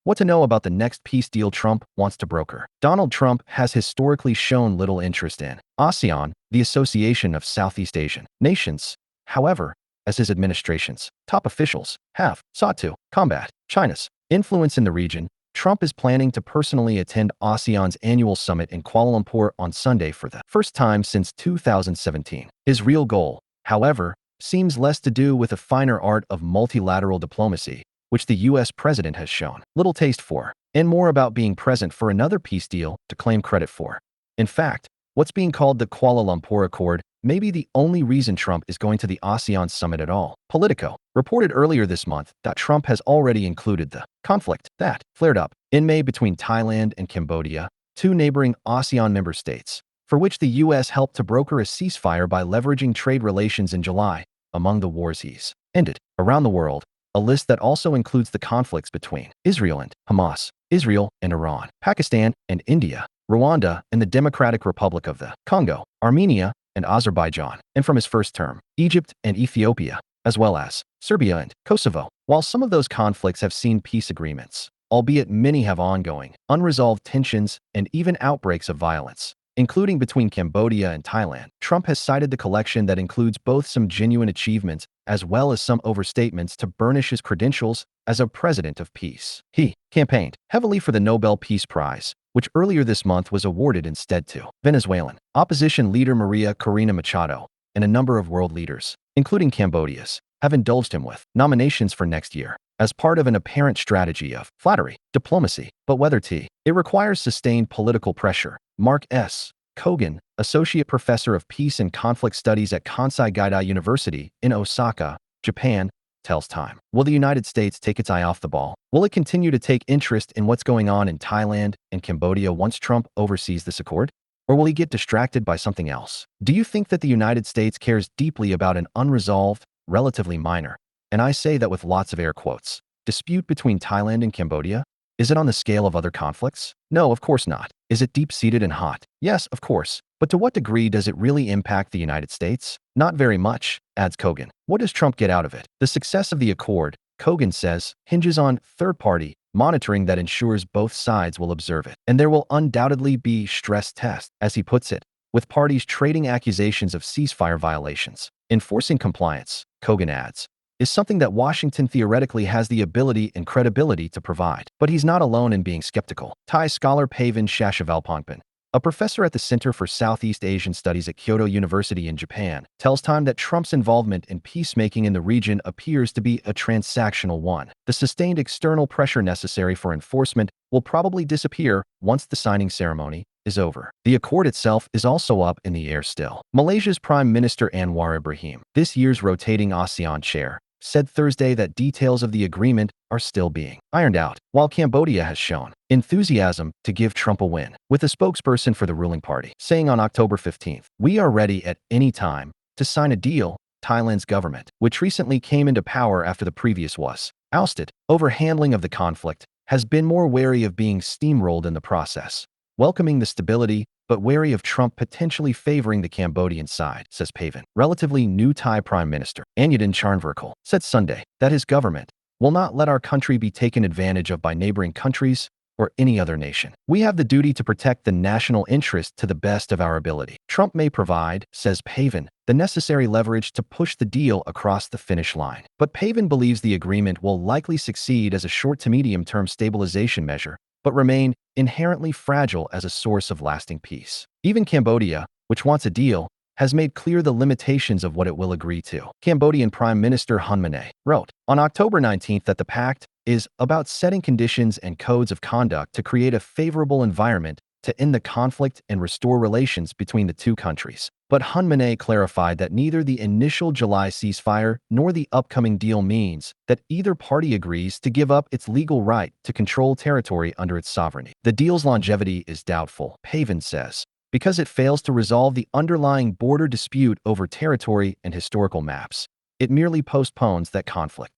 What to know about the next peace deal Trump wants to broker. Donald Trump has historically shown little interest in ASEAN, the Association of Southeast Asian Nations. However, as his administration's top officials have sought to combat China's influence in the region, Trump is planning to personally attend ASEAN's annual summit in Kuala Lumpur on Sunday for the first time since 2017. His real goal, however, seems less to do with the finer art of multilateral diplomacy, which the U.S. president has shown little taste for, and more about being present for another peace deal to claim credit for. In fact, what's being called the Kuala Lumpur Accord may be the only reason Trump is going to the ASEAN summit at all. Politico reported earlier this month that Trump has already included the conflict that flared up in May between Thailand and Cambodia, two neighboring ASEAN member states, for which the U.S. helped to broker a ceasefire by leveraging trade relations in July, among the wars he's ended around the world. A list that also includes the conflicts between Israel and Hamas, Israel and Iran, Pakistan and India, Rwanda and the Democratic Republic of the Congo, Armenia and Azerbaijan, and from his first term, Egypt and Ethiopia, as well as Serbia and Kosovo. While some of those conflicts have seen peace agreements, albeit many have ongoing, unresolved tensions and even outbreaks of violence, including between Cambodia and Thailand, Trump has cited the collection that includes both some genuine achievements as well as some overstatements to burnish his credentials as a president of peace. He campaigned heavily for the Nobel Peace Prize, which earlier this month was awarded instead to Venezuelan opposition leader Maria Corina Machado, and a number of world leaders, including Cambodia's, have indulged him with nominations for next year as part of an apparent strategy of flattery, diplomacy, but whether it requires sustained political pressure. Mark S. Kogan, Associate Professor of Peace and Conflict Studies at Kansai Gaidai University in Osaka, Japan, tells Time. Will the United States take its eye off the ball? Will it continue to take interest in what's going on in Thailand and Cambodia once Trump oversees this accord? Or will he get distracted by something else? Do you think that the United States cares deeply about an unresolved, relatively minor, and I say that with lots of air quotes, dispute between Thailand and Cambodia? Is it on the scale of other conflicts? No, of course not. Is it deep-seated and hot? Yes, of course. But to what degree does it really impact the United States? Not very much, adds Kogan. What does Trump get out of it? The success of the accord, Kogan says, hinges on third-party monitoring that ensures both sides will observe it. And there will undoubtedly be stress tests, as he puts it, with parties trading accusations of ceasefire violations. Enforcing compliance, Kogan adds, is something that Washington theoretically has the ability and credibility to provide. But he's not alone in being skeptical. Thai scholar Pavan Shashavalpongpan, a professor at the Center for Southeast Asian Studies at Kyoto University in Japan, tells Time that Trump's involvement in peacemaking in the region appears to be a transactional one. The sustained external pressure necessary for enforcement will probably disappear once the signing ceremony is over. The accord itself is also up in the air still. Malaysia's Prime Minister Anwar Ibrahim, this year's rotating ASEAN chair, said Thursday that details of the agreement are still being ironed out, while Cambodia has shown enthusiasm to give Trump a win, with a spokesperson for the ruling party saying on October 15th, "We are ready at any time to sign a deal." Thailand's government, which recently came into power after the previous was ousted over handling of the conflict, has been more wary of being steamrolled in the process, welcoming the stability but wary of Trump potentially favoring the Cambodian side, says Pavan. Relatively new Thai Prime Minister Anyadin Charnvirakul said Sunday that his government will not let our country be taken advantage of by neighboring countries or any other nation. We have the duty to protect the national interest to the best of our ability. Trump may provide, says Pavan, the necessary leverage to push the deal across the finish line. But Pavan believes the agreement will likely succeed as a short to medium-term stabilization measure, but remain inherently fragile as a source of lasting peace. Even Cambodia, which wants a deal, has made clear the limitations of what it will agree to. Cambodian Prime Minister Hun Manet wrote on October 19th that the pact is about setting conditions and codes of conduct to create a favorable environment to end the conflict and restore relations between the two countries. But Hun Manet clarified that neither the initial July ceasefire nor the upcoming deal means that either party agrees to give up its legal right to control territory under its sovereignty. The deal's longevity is doubtful, Pavan says, because it fails to resolve the underlying border dispute over territory and historical maps. It merely postpones that conflict.